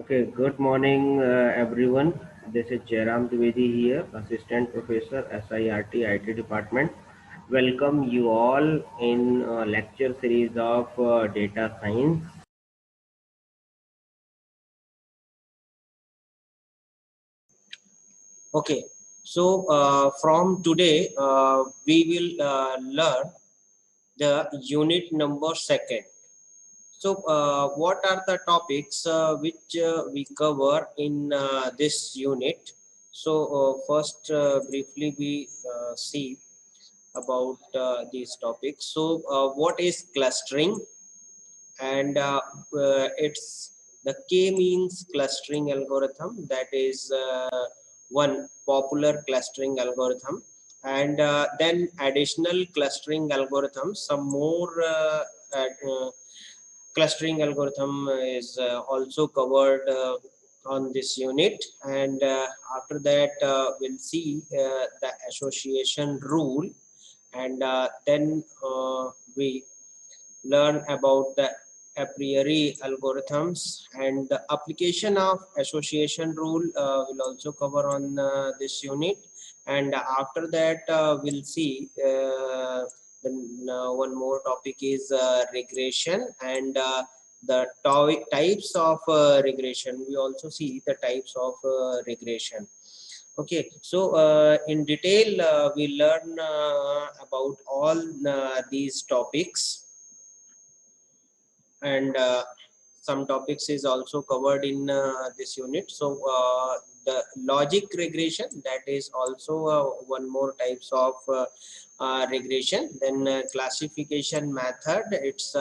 Okay, good morning, everyone. This is Jairam Dwivedi here, Assistant Professor, SIRT IT Department. Welcome you all in lecture series of data science. Okay, so from today we will learn the unit number second. So what are the topics which we cover in this unit? So first briefly we see about these topics. So what is clustering? And it's the k-means clustering algorithm, that is one popular clustering algorithm, and then additional clustering algorithms. Some more clustering algorithm is also covered on this unit, and after that we'll see the association rule, and then we learn about the a priori algorithms, and the application of association rule will also cover on this unit. And after that we'll see one more topic is regression, and the types of regression. We also see the types of regression. Okay, so in detail we learn about all these topics, and some topics is also covered in this unit. So the logic regression, that is also one more types of regression. Then classification method, it's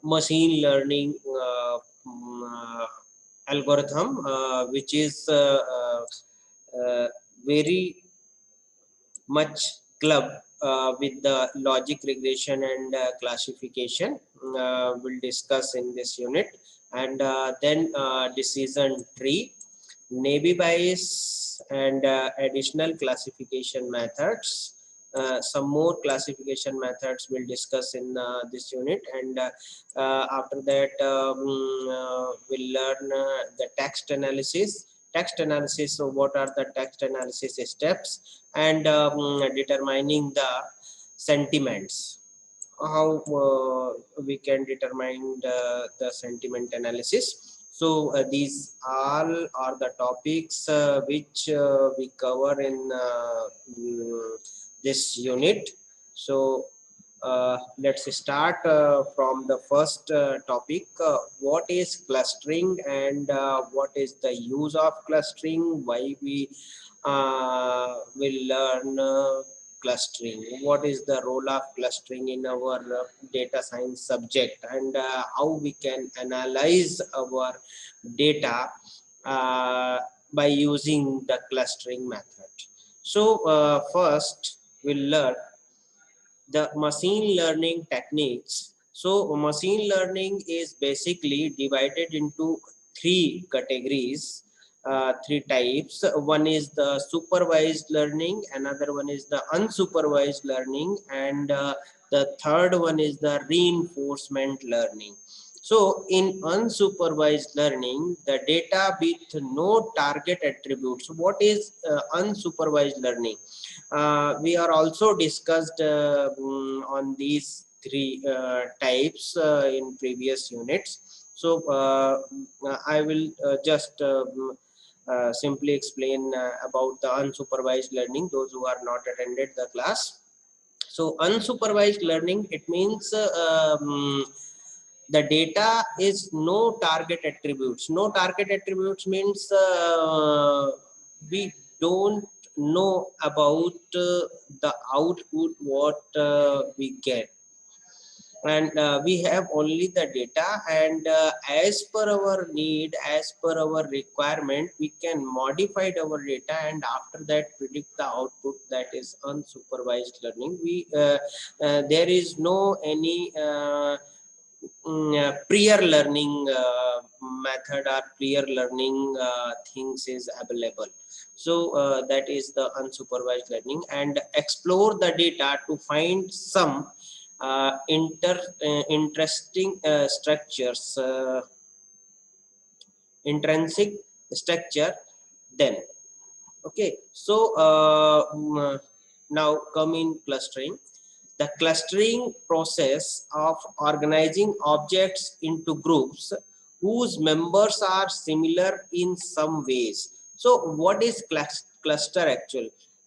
machine learning algorithm, which is very much club with the logic regression and classification. We'll discuss in this unit. And then decision tree, Naive Bayes, and additional classification methods. Some more classification methods we'll discuss in this unit. And after that we'll learn the text analysis. So what are the text analysis steps, and determining the sentiments, how we can determine the sentiment analysis. So these all are the topics which we cover in this unit. So let's start from the first topic. What is clustering, and what is the use of clustering? Why we will learn clustering? What is the role of clustering in our data science subject, and how we can analyze our data by using the clustering method? So first we'll learn the machine learning techniques. So machine learning is basically divided into three categories, three types. One is the supervised learning, another one is the unsupervised learning, and the third one is the reinforcement learning. So in unsupervised learning, the data with no target attributes. What is unsupervised learning? We are also discussed on these three types in previous units. So I will just simply explain about the unsupervised learning, those who are not attended the class. So unsupervised learning, it means the data is no target attributes. No target attributes means we don't know about the output what we get, and we have only the data, and as per our need, as per our requirement, we can modify our data, and after that predict the output. That is unsupervised learning. We there is no any prior learning method or prior learning things is available. So that is the unsupervised learning. And explore the data to find some interesting structures intrinsic structure then. Okay, so now come in clustering. The clustering process of organizing objects into groups whose members are similar in some ways. So what is cluster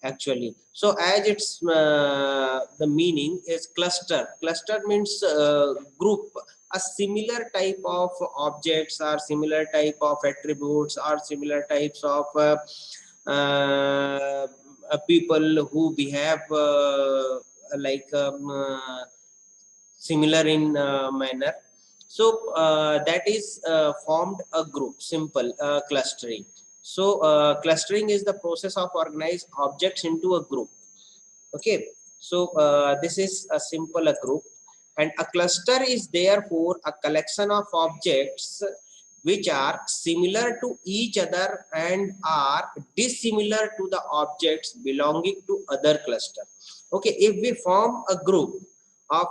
actually? So as its the meaning is cluster. Cluster means group, a similar type of objects or similar type of attributes or similar types of people who behave like similar in manner. So that is formed a group, simple clustering. So clustering is the process of organizing objects into a group. Okay, so this is a simple a group, and a cluster is therefore a collection of objects which are similar to each other and are dissimilar to the objects belonging to other cluster. Okay, if we form a group of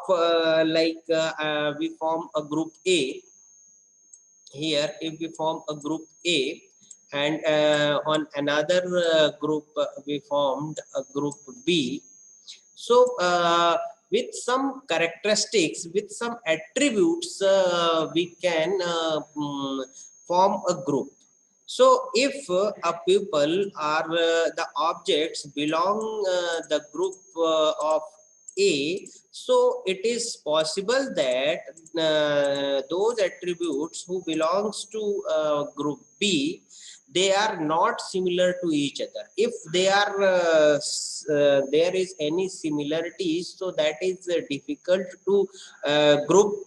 we form a group A here. If we form a group A, and on another group we formed a group B. So with some characteristics, with some attributes, we can form a group. So if a people are the objects belong the group of A, so it is possible that those attributes who belongs to group B, they are not similar to each other. If they are there is any similarities, so that is difficult to group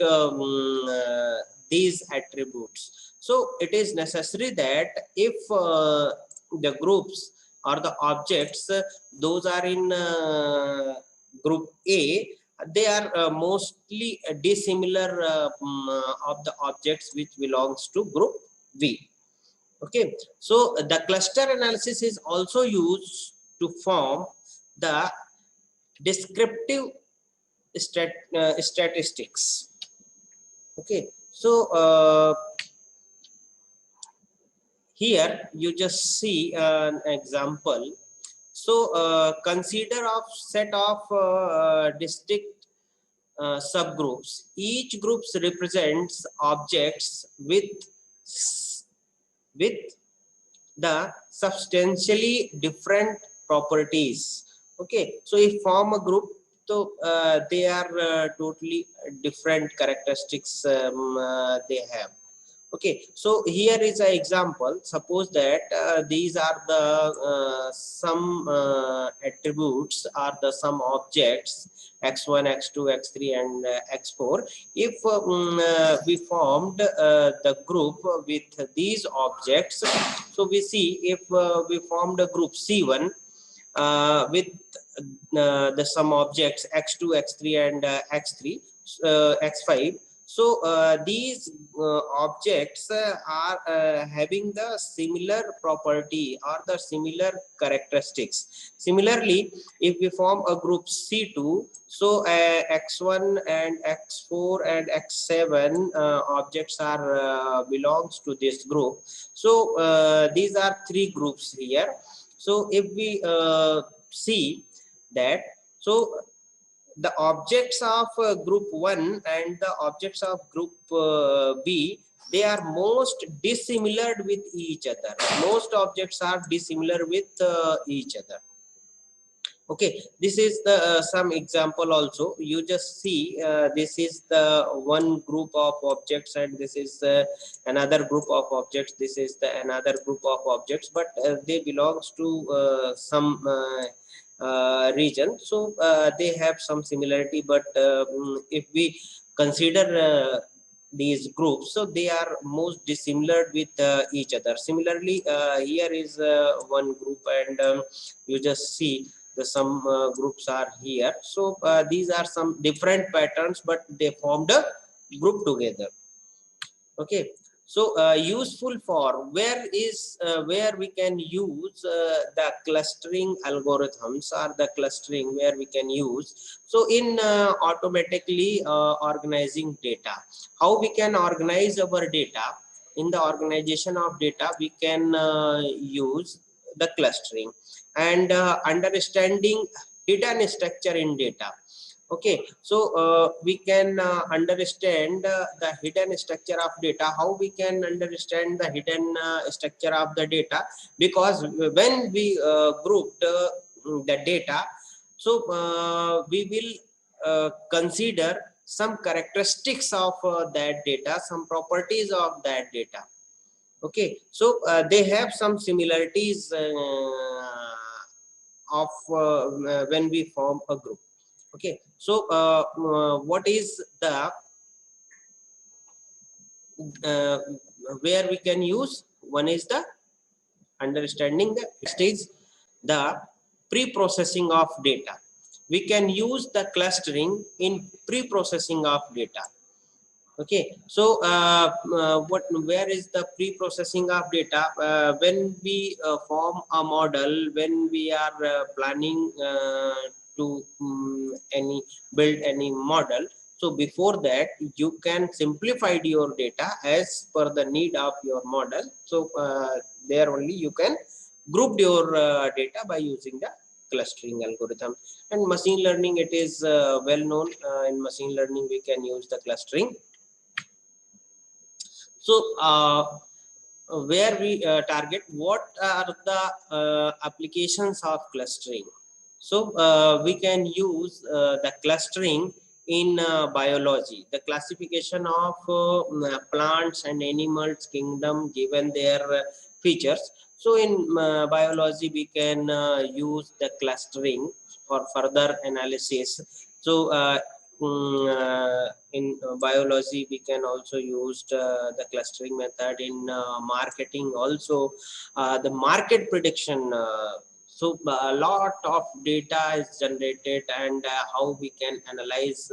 these attributes. So it is necessary that if the groups or the objects those are in group A, they are mostly dissimilar of the objects which belongs to group B. Okay, so the cluster analysis is also used to form the descriptive statistics. Okay, so here you just see an example. So consider of set of distinct subgroups. Each groups represents objects with the substantially different properties. Okay, so if form a group, so they are totally different characteristics they have. Okay, so here is an example. Suppose that these are the some attributes are the some objects x1, x2, x3 and x4. If we formed the group with these objects, so we see if we formed a group C1 with the some objects x2, x3 and x3, x5. So these objects are having the similar property or the similar characteristics. Similarly, if we form a group C2, so x1 and x4 and x7 objects are belongs to this group. So these are three groups here. So if we see that, so the objects of group 1 and the objects of group B, they are most dissimilar with each other. Most objects are dissimilar with each other. Okay, this is the some example also. You just see this is the one group of objects and this is another group of objects. This is the another group of objects, but they belongs to some region. So they have some similarity, but if we consider these groups, so they are most dissimilar with each other. Similarly, here is one group, and you just see the some groups are here. So these are some different patterns, but they formed a group together. Okay, so useful for where we can use the clustering algorithms or the clustering where we can use. So in automatically organizing data, how we can organize our data in the organization of data, we can use the clustering and understanding hidden structure in data. Okay, so we can understand the hidden structure of data. How we can understand the hidden structure of the data? Because when we grouped the data, so we will consider some characteristics of that data, some properties of that data. Okay, so they have some similarities of when we form a group. Okay, so what is the where we can use? One is the understanding the stage, the pre-processing of data. We can use the clustering in pre-processing of data. Okay, so where is the pre-processing of data? When we form a model, when we are planning to build any model, so before that you can simplify your data as per the need of your model. So there only you can group your data by using the clustering algorithm. And machine learning, it is well known. In machine learning we can use the clustering. So where we target, what are the applications of clustering? So we can use the clustering in biology, the classification of plants and animals kingdom given their features. So in biology we can use the clustering for further analysis. So in biology we can also use the clustering method. In marketing also, the market prediction. So a lot of data is generated, and how we can analyze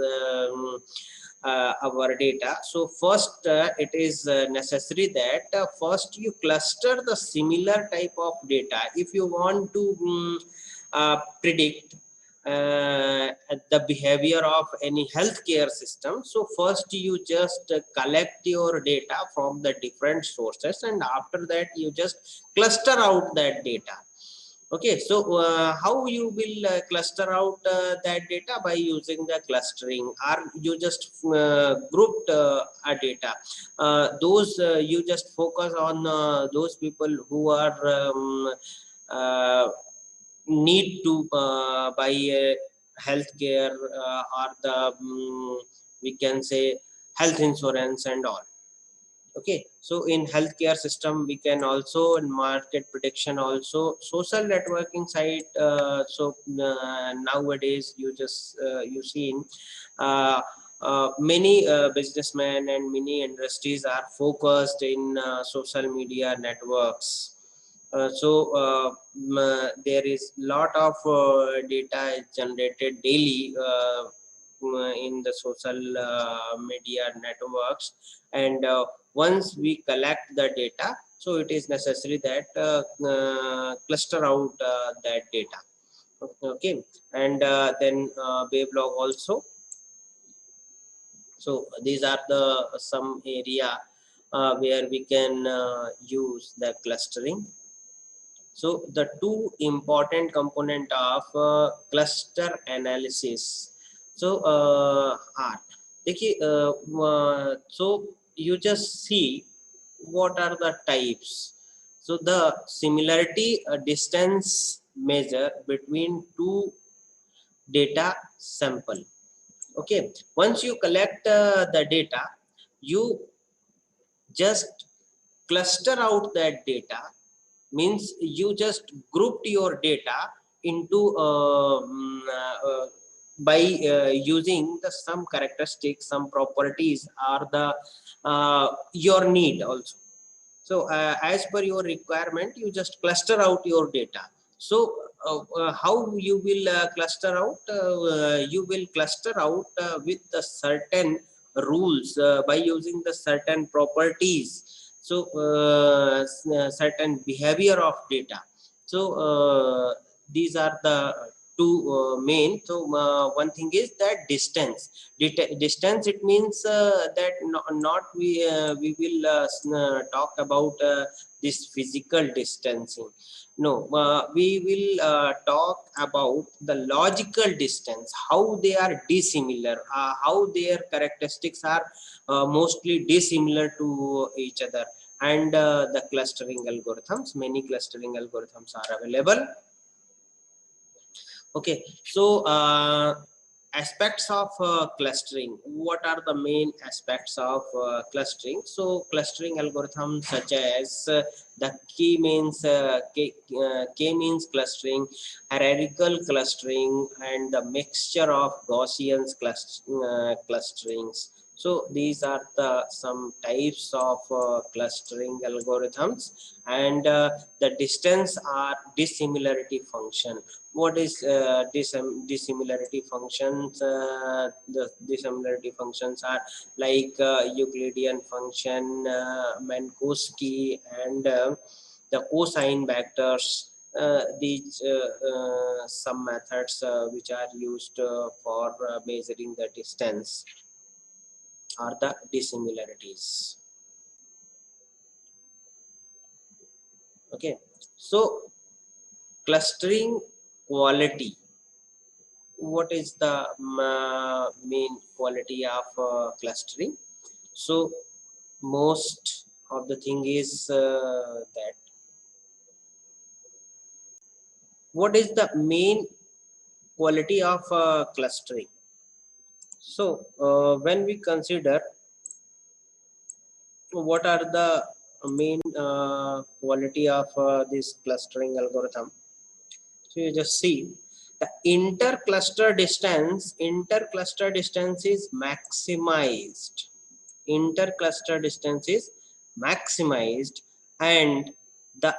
our data. So first it is necessary that first you cluster the similar type of data. If you want to predict the behavior of any healthcare system, so first you just collect your data from the different sources, and after that you just cluster out that data. Okay, so how you will cluster out that data? By using the clustering, or you just grouped a data. Those you just focus on those people who are need to buy healthcare or the we can say health insurance and all. Okay, so in healthcare system we can also, in market prediction also, social networking site. So nowadays you just you seen many businessmen and many industries are focused in social media networks. There is lot of data generated daily in the social media networks, and once we collect the data, so it is necessary that cluster out that data. Okay, and then Wavelog also. So these are the some area where we can use the clustering. So the two important component of cluster analysis. So are so you just see what are the types. So the similarity distance measure between two data sample. Okay, once you collect the data, you just cluster out that data. Means you just grouped your data into by using the some characteristics, some properties, or the your need also. So as per your requirement, you just cluster out your data. So how you will cluster out? You will cluster out with the certain rules by using the certain properties. So certain behavior of data. So these are the two main. So one thing is that distance. Distance, it means that not we will talk about this physical distancing. No, we will talk about the logical distance, how they are dissimilar, how their characteristics are mostly dissimilar to each other. And the clustering algorithms, many clustering algorithms are available. Okay, so aspects of clustering. What are the main aspects of clustering? So clustering algorithms such as the k-means clustering, hierarchical clustering, and the mixture of Gaussian clusterings. So these are the some types of clustering algorithms. And the distance are dissimilarity function. What is dissimilarity functions? The dissimilarity functions are like Euclidean function, Minkowski, and the cosine vectors. These some methods which are used for measuring the distance are the dissimilarities. Okay, so clustering quality. What is the main quality of clustering? So most of the thing is that what is the main quality of clustering? So when we consider what are the main quality of this clustering algorithm, so you just see the intercluster distance is maximized. Intercluster distance is maximized, and the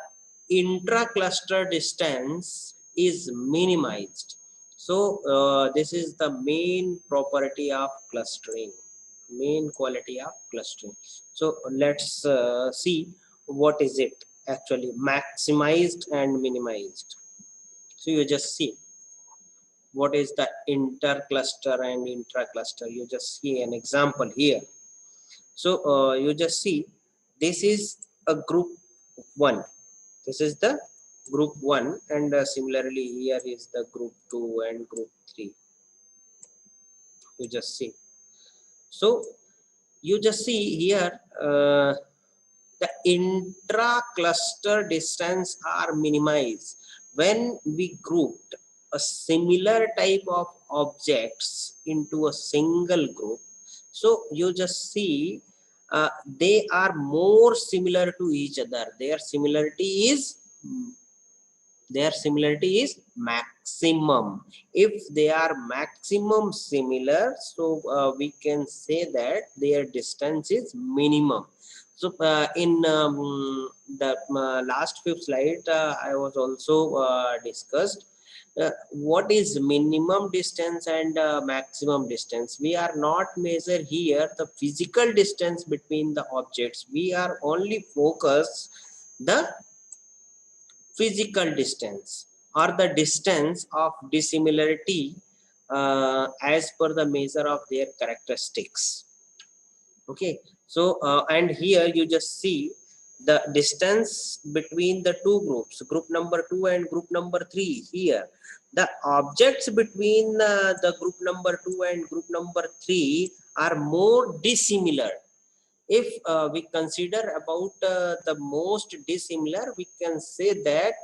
intracluster distance is minimized. So this is the main property of clustering, main quality of clustering. So let's see what is it actually, maximized and minimized. So you just see what is the intercluster and intracluster. You just see an example here. So you just see this is a group 1. This is the group 1, and similarly here is the group 2 and group 3. You just see. So you just see here the intra-cluster distance are minimized when we grouped a similar type of objects into a single group. So you just see they are more similar to each other. Their similarity is maximum. If they are maximum similar, so we can say that their distance is minimum. So in the last few slide I was also discussed what is minimum distance and maximum distance. We are not measure here the physical distance between the objects. We are only focus the physical distance or the distance of dissimilarity as per the measure of their characteristics. Okay, so and here you just see the distance between the two groups, group number 2 and group number 3. Here the objects between the group number 2 and group number 3 are more dissimilar. If we consider about the most dissimilar, we can say that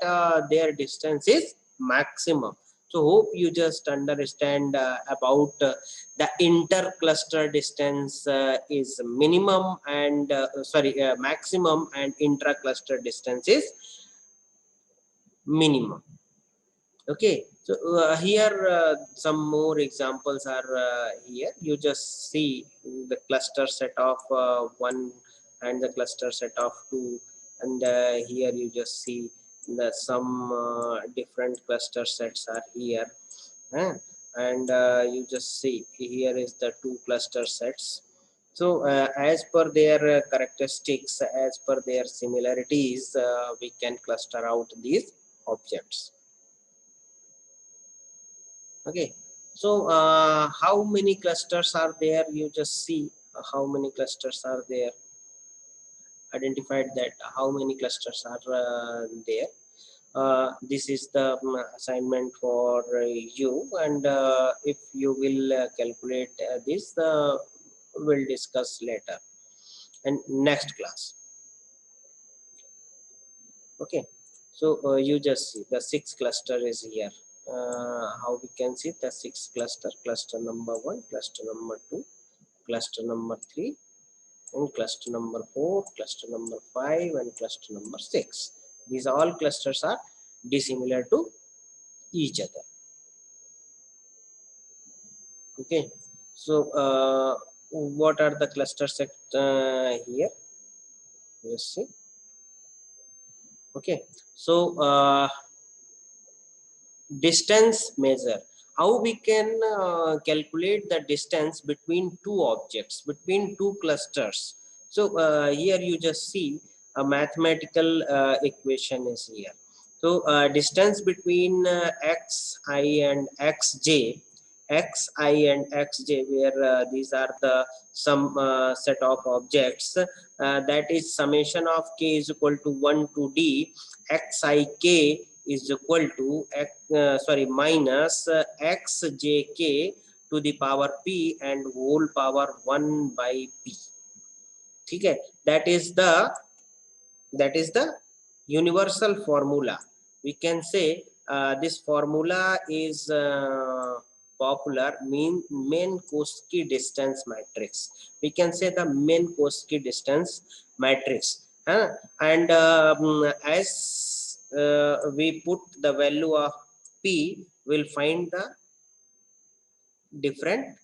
their distance is maximum. So hope you just understand about the intercluster distance is minimum and maximum, and intracluster distance is minimum. Okay, so here some more examples are here. You just see the cluster set of 1 and the cluster set of 2, and here you just see the some different cluster sets are here. And you just see here is the 2 cluster sets. So as per their characteristics, as per their similarities, we can cluster out these objects. Okay, so how many clusters are there? You just see how many clusters are there. Identified that how many clusters are there. This is the assignment for you, and if you will calculate this, we'll discuss later and next class. Okay, so you just see the 6 cluster is here. How we can see the 6 cluster number 1, cluster number 2, cluster number 3, and cluster number 4, cluster number 5, and cluster number 6. These all clusters are dissimilar to each other. Okay, so what are the clusters here? Let's see. Okay, so distance measure. How we can calculate the distance between two objects, between two clusters? So here you just see a mathematical equation is here. So distance between xi and xj, xi and xj, where these are the some set of objects, that is summation of k is equal to 1 to d xik is equal to minus xjk to the power p and whole power 1 by p. Okay, that is the universal formula. We can say this formula is popular mean Minkowski distance matrix. We can say the Minkowski distance matrix, and as we put the value of p, will find the different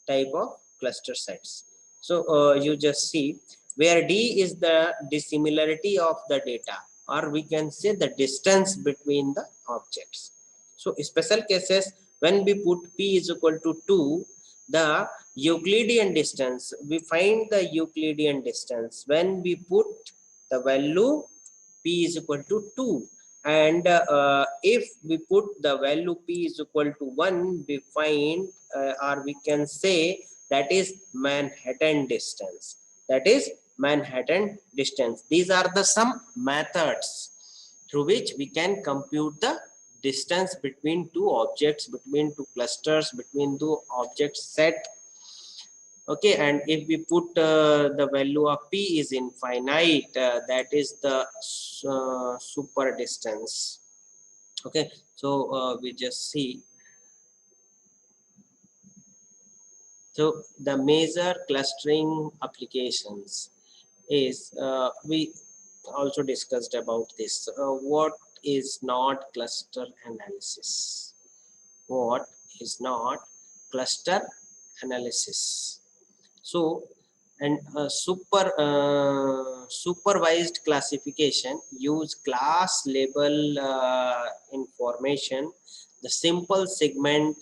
type of cluster sets. So you just see where d is the dissimilarity of the data, or we can say the distance between the objects. So special cases, when we put p is equal to 2, the Euclidean distance, we find the Euclidean distance when we put the value p is equal to 2, and if we put the value p is equal to 1, we find or we can say that is Manhattan distance. That is Manhattan distance. These are the some methods through which we can compute the distance between two objects, between two clusters, between two object set. Okay, and if we put the value of p is infinite, that is the super distance. Okay, so we just see. So the major clustering applications is we also discussed about this. What is not cluster analysis? What is not cluster analysis? So, and supervised classification use class label information, the simple segment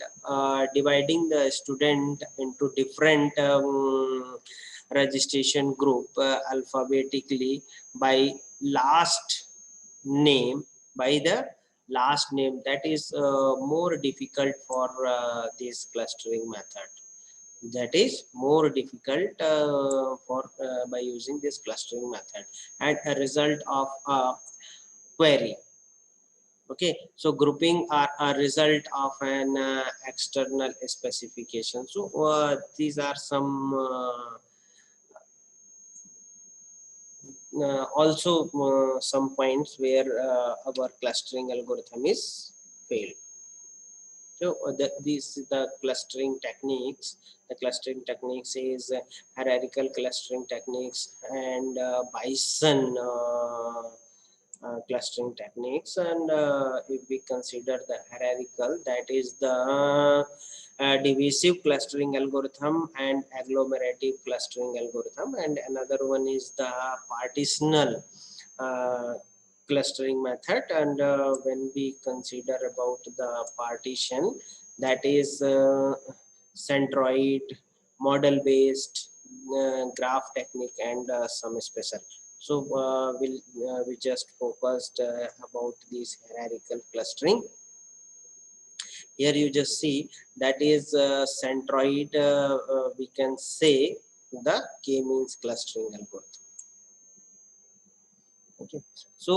dividing the student into different registration group alphabetically by last name, by the last name. That is more difficult for this clustering method. That is more difficult for by using this clustering method, and a result of a query. Okay, so grouping are a result of an external specification. So these are some also some points where our clustering algorithm is failed. So these the clustering techniques. The clustering techniques is hierarchical clustering techniques and Bayesian clustering techniques. And if we consider the hierarchical, that is the divisive clustering algorithm and agglomerative clustering algorithm, and another one is the partitional clustering method. And when we consider about the partition, that is centroid, model based, graph technique, and some special. So we just focused about this hierarchical clustering. here you just see that is centroid, we can say the k-means clustering algorithm. Okay, so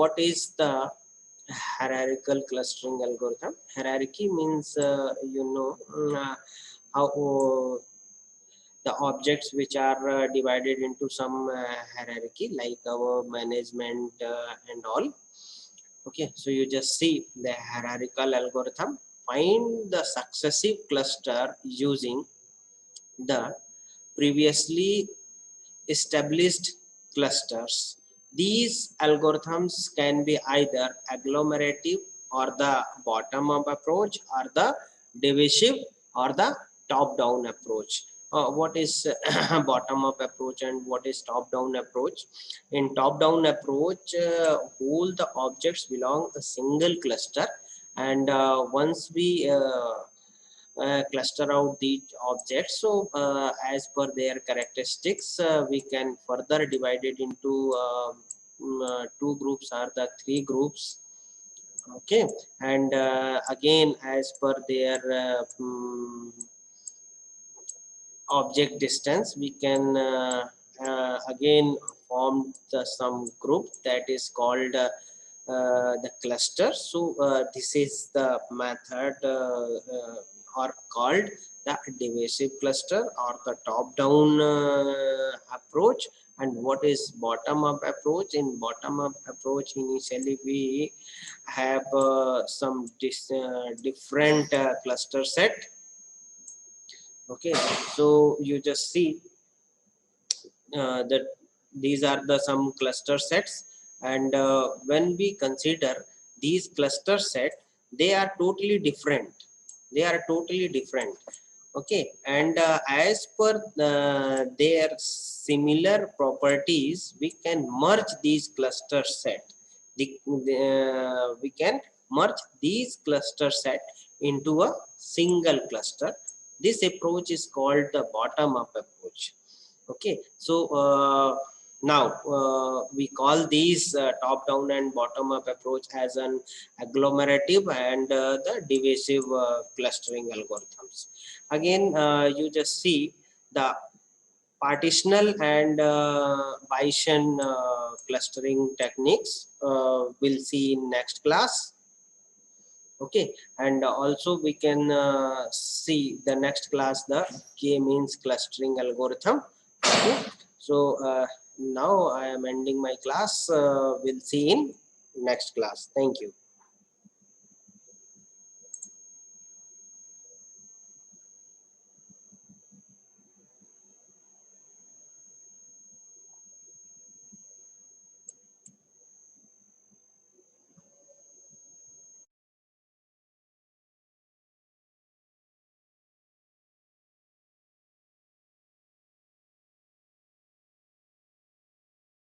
what is the hierarchical clustering algorithm? Hierarchy means how the objects which are divided into some hierarchy, like our management and all. Okay, so you just see the hierarchical algorithm. Find the successive cluster using the previously established clusters. These algorithms can be either agglomerative or the bottom-up approach, or the divisive or the top-down approach. What is bottom-up approach and what is top-down approach? In top-down approach, all the objects belong a single cluster, and once we cluster out these objects, so as per their characteristics, we can further divide it into two groups or the three groups. Okay, and again, as per their object distance, we can again form some group that is called the cluster. So this is the method or called the divisive cluster or the top-down approach. And what is bottom-up approach? In bottom-up approach, initially we have some different cluster set. Okay, so you just see that these are the some cluster sets, and when we consider these cluster set, they are totally different. They are totally different. Okay, and as per their similar properties, we can merge these cluster set. We can merge these cluster set into a single cluster. This approach is called the bottom-up approach. Okay, so now we call these top-down and bottom-up approach as an agglomerative and the divisive clustering algorithms. Again, you just see the partitional and Bayesian clustering techniques. We'll see in next class. Okay, and also we can see the next class, the k-means clustering algorithm. Okay, so now I am ending my class. We'll see in next class. Thank you.